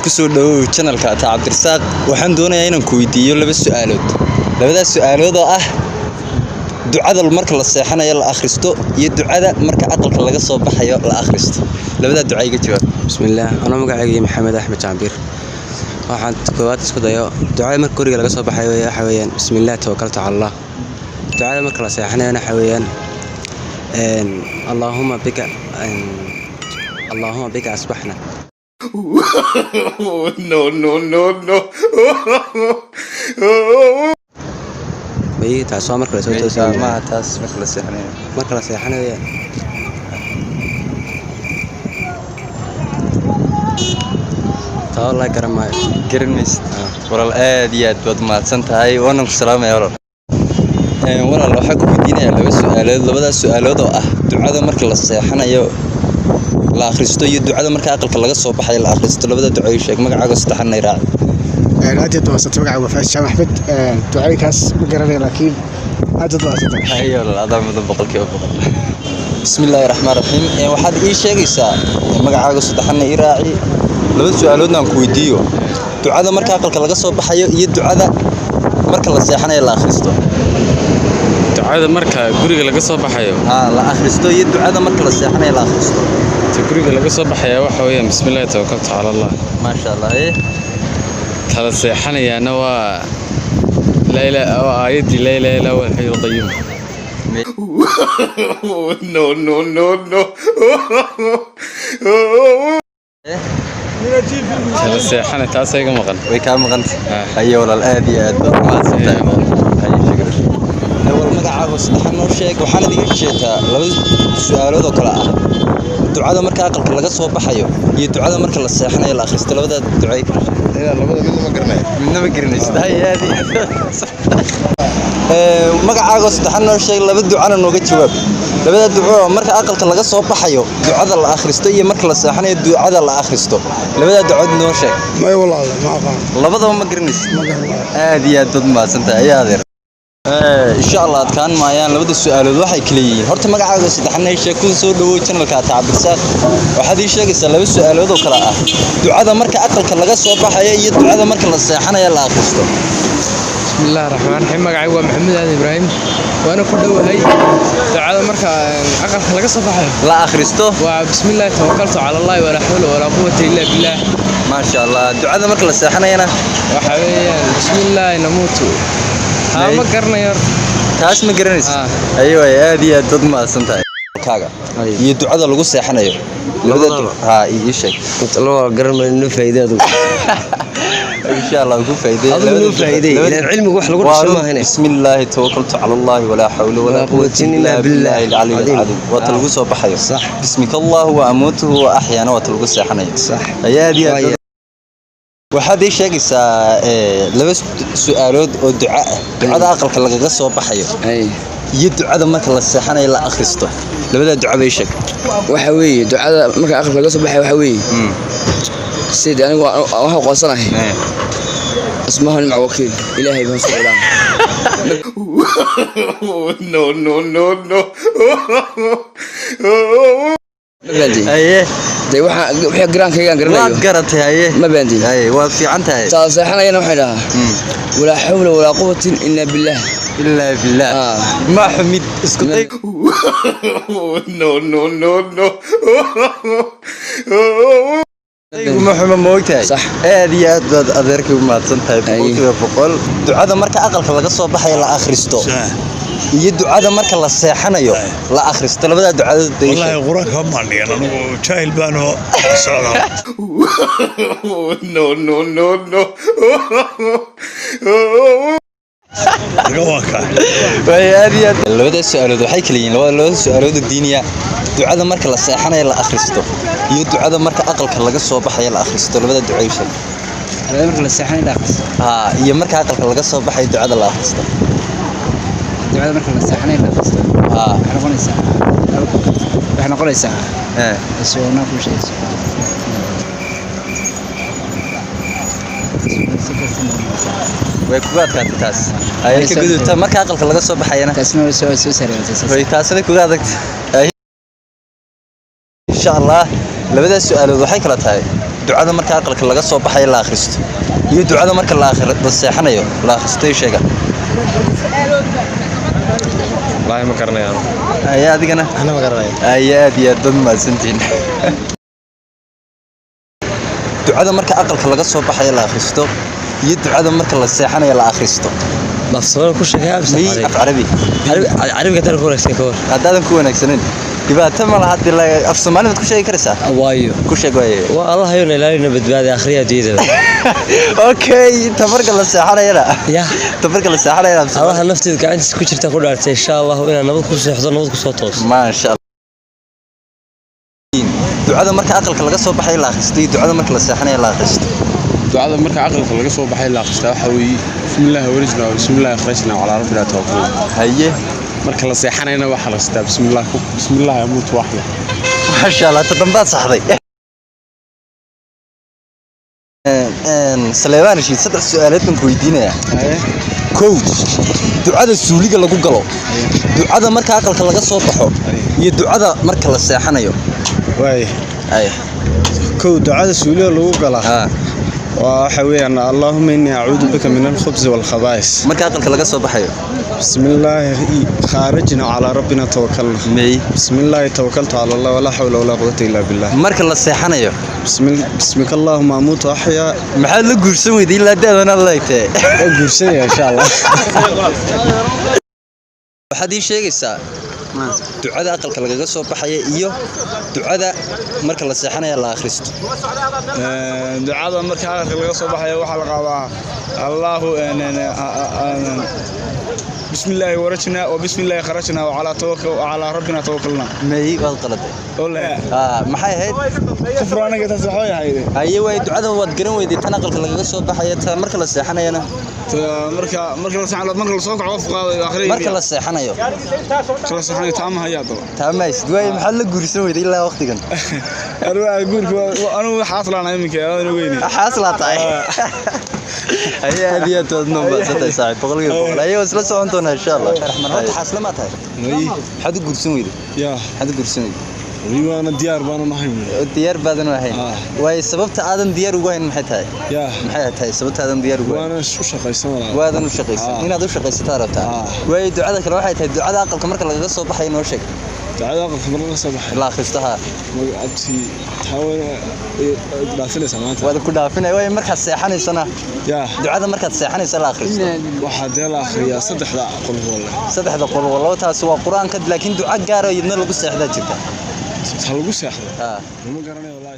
kusoo dhawow channelka ta Cabdirasaaq waxaan doonayaa inaan ku weydiiyo laba su'aalood. Labadaas su'aalood oo ah ducada marka la seexanayo la akhristo iyo ducada marka aqalka laga soo baxayo la akhristo. Labada duco iga jawaab. Bismillah. Ana magacayga Maxamed Axmed Jaambir. waxaan koowaad isku dayo ducada marka guriga laga soo baxayo waxa weeyaan bismillah tawakkaltu ala Allah. ducada marka la seexanayo waxa weeyaan Allahumma bika asbahna. no. Bay taas marka la soo tooso ma taas marka la seexanayo. marka la seexanayo والله garanmaysid walaal aad iyo aad baad mahadsan tahay waan ku salaamayaa walaal waxa ku weydiinayaa laba su'aalood labadaas su'aalood oo ah ducada marka la seexanayo la akhristo iyo ducada marka aqalka laga soo baxayo la akhristo labada duco ay sheeg magacaaga saddexan ay raac aad doosat magacaaga Wafaas Jaamac Axmed ducaykaas ma garanay laakiin aad doosat ayo la adamada boqolkiiba boqol bismillaahir rahmaanir rahiim waxaad ii sheegaysaa magacaaga saddexan ay raaci laba su'aalood aan ku weydiiyo ducada marka aqalka laga soo baxayo iyo ducada marka la seexanayo la akhristo ducada marka guriga laga soo baxayo la akhristo iyo ducada marka la seexanayo la akhristo guriga laga soo baxayo waxa weeyaan bismillah tawakkaltu ala Allah ma sha Allah kala seexanayana waa la ilaaha aayadi la ilaaha wa hayyul qayyum no. kala seexana taas ay maqan way ka maqan ayo walaal aad iyo aad baad mahadsantahay ayo shukran wal magacaaga saddexan noo sheeg waxaan adiga sheegtaa laba su'aalood oo kala ah ducada marka aqalka laga soo baxayo iyo ducada marka la seexanayo la akhristo labada ducay labada mid ma garanay aad magacaaga saddexan noo sheeg laba ducana nooga jawaab labada duco marka aqalka laga soo baxayo ducada la akhristo iyo marka la seexanayo ducada la akhristo labada ducood noo sheeg ma walaal ma aqaan labadaba ma garanaysid aad iyo aad mahadsantahay ayaa adeer insha Allah adkaan maayaan labada su'aalood waxay kala yihiin horta magacaaga saddexan ay sheeg ku soo dhawow channelka ta Cabdirasaaq waxaad ii sheegaysaa laba su'aalood oo kala ah ducada marka aqalka laga soo baxayo iyo ducada marka la seexanayo la akhristo bismillahir rahmaanir rahiim magacaygu waa Maxamed Aadan Ibraahim waana ku dhawahay ducada marka aqalka laga soo baxayo la akhristo waa bismillah tawakkaltu ala Allah wa la hawla wa la quwwata illa billah ma sha Allah ducada marka la seexanayna waxa weeyaan bismillah namutu ma garanayo taas ma garanaysid ayo aad iyo aad mahadsantahay kaaga iyo ducada lagu seexanayo labada ii sheeg loo garanayno faa'iidadu إن شاء الله نكون فايدين أظن فايدين العلم وح لقول شو هنا بسم الله توكلت على الله ولا حول ولا قوة إلا بالله العلي العظيم وتلقوا صوب حي صح بسمك الله وأموته وأحيانا وتلقوا ساحني صح يا دي waxaad ii sheegaysaa laba su'aalood oo ducada aqalka laga soo baxayo iyo ducada marka la seexanayo la akhristo labada duco bay sheeg waxa weeye ducada marka aqalka laga soo baxayo waxa weeye سيدي أنا وها قصنا هي اسمها المعوكين إلهي بن سلام no. مبندي أيه دي وحى جران كيان جران ما قرأت أيه مبندي أيه وفي عنتها صاحنا ينا وحنا ولا حول ولا قوة إلا بالله ما حميد اسكتي no. محمد موجتاي صح aad iyo aad baad adeerkay u mahadsantahay boqol ducada marka aqalka laga soo baxayo la akhristo iyo ducada marka la seexanayo la akhristo labada ducadood bay wallahi quraanka ma dhigan anigu jaahil baan oo socda no. ويا labada su'aalood waxay kala yihiin labada su'aalood diiniya ducada marka la seexanayo la akhristo iyo ducada marka aqalka laga soo baxayo la akhristo labada ducaysan marka la seexanayo la akhristo iyo marka aqalka laga soo baxayo ducada la akhristo ducada marka la seexanayo la akhristo waxay noqonaysaa su'aalaha ku sheegaysa way ku adkaatay taas ay ka gudubta marka aqalka laga soo baxayna taasna way soo sareeyay way taasna ku adagtay insha Allah labada su'aalood waxay kala tahay ducada marka aqalka laga soo baxay la akhristo iyo ducada marka la seexanayo la akhristo sheega والله ما كرنا يعني ayaa adigana أنا ما قرأي ayaa aad dad ma santiin ducada marka aqalka laga soo baxay la akhristo iyo ducada marka la seexanayo la akhristo nafsada ku shaqeeyaa mii af carabi carabiga tan ku wanaagsan ka war haddaadan ku wanaagsanin dhibaato ma laha hadii la af Soomaaliyeed ku sheegi karaysaa waayo ku sheeg waaye waa Allah hayna ilaalina badbaadi akhriya diidada okay tabarka la seexanayna ya tabarka la seexanayna Allah nafteeda gacantiisa ku jirta ku dhaartay insha Allah inaan nabad ku seexdo nabad ku soo toos ma sha Allah ducada marka aqalka laga soo baxay la akhristo iyo ducada marka la seexanayo la akhristo ducada marka aqalka laga soo baxay la akhristo waxa weeye bismillaah warijna bismillaah kharajna ala rabbina tawakkal haye marka la seexanayna waxa la akhristaa bismillaah amuut wahya ma sha Allah tadambaad saxday Saleebaan shii saddex su'aalood ku weydiinaya kow ducada suuliga lagu galo ducada marka aqalka laga soo baxo iyo ducada marka la seexanayo واي ay كو دعاء سوليه لو غلا waxa weeyaan Allahumma inni a'uudu bika min al-khubz wal-khaba'is marka aqalka laga soo baxayo bismillah kharajna ala rabbina tawakkalna may bismillah tawakkaltu ala Allah wala hawla wala quwwata illa billah marka la seexanayo bismika Allahumma amutu ahya maxaa la guursan weeyday ilaa daadana la eegtay guursanaya insha Allah waxaad ii sheegaysaa ducada aqalka laga soo baxay iyo ducada marka la seexanayo la akhristo ducada marka aqalka laga soo baxay waxa la qabaa Allahu بسم الله ورجنا وبسم الله خرجنا وعلى ربنا توكلنا may wad qaladay والله maxay ahayd kufraana ka tasaxay hayde aye way ducada wad garan weyday tan aqalka laga soo baxay ta marka la seexanayna marka la saxlo marka la soo kaco qaado akhriyo marka la seexanayo kala saxay taama hayado taamays way maxaa la guursan weyday ilaa waqtigan arwaa guurku anu xaaslaana iminka aan weyni xaaslaatay aye adiya toodno baasatay saaxiib boqolkiiba aye isla socon doona insha Allah rahmaan horta xaaslama tahay xad guursan weyday ya xad guursan weyday wiiwana diyaar baan nahay diyaar baadan wahay way sababta aadan diyaar ugu hayn maxay tahay ya maxay tahay sababta aadan diyaar ugu waana u shaqaysan waadan u shaqaysan inaad u shaqaysataa rabtaa way ducada kale waxay tahay ducada aqalka marka laga soo baxay noo sheeg ducada aqalka marka laga soo baxay la akhristaha abti tawana dhaafinaysa maanta wada ku dhaafinay way marka seexanaysana ya ducada marka seexanaysa la akhristo waxa deel akhriya saddexda qol wala taas waa quraanka laakiin duca gaar ah idna lagu seexdaa jirta lagu seexdo ma garanayo wallahi